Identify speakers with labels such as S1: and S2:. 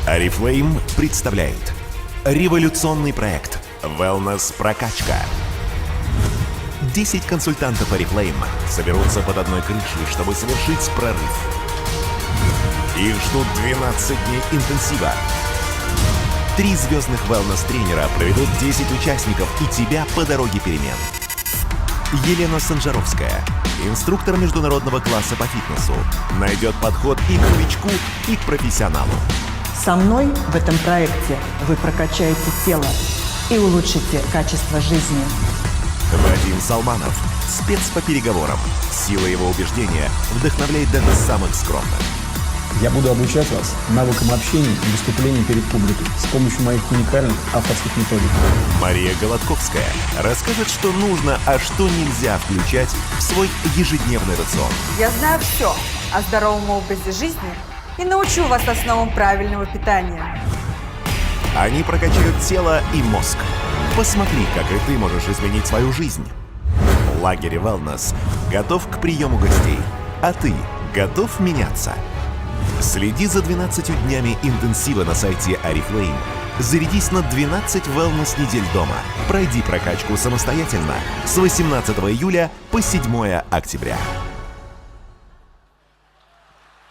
S1: Oriflame представляет революционный проект Wellness Прокачка. 10 консультантов Oriflame соберутся под одной крышей, чтобы совершить прорыв. Их ждут 12 дней интенсива. 3 звездных wellness-тренера проведут 10 участников и тебя по дороге перемен. Елена Санжаровская, инструктор международного класса по фитнесу, найдет подход и к новичку, и к профессионалу.
S2: Со мной в этом проекте вы прокачаете тело и улучшите качество жизни.
S1: Вадим Салманов, спец по переговорам. Сила его убеждения вдохновляет даже самых скромных.
S3: Я буду обучать вас навыкам общения и выступлений перед публикой с помощью моих уникальных авторских методик.
S1: Мария Голодковская расскажет, что нужно, а что нельзя включать в свой ежедневный рацион.
S4: Я знаю все о здоровом образе жизни и научу вас основам правильного питания.
S1: Они прокачают тело и мозг. Посмотри, как и ты можешь изменить свою жизнь. Лагерь Wellness готов к приему гостей. А ты готов меняться? Следи за 12 днями интенсива на сайте Oriflame. Зарядись на 12 wellness недель дома. Пройди прокачку самостоятельно с 18 июля по 7 октября.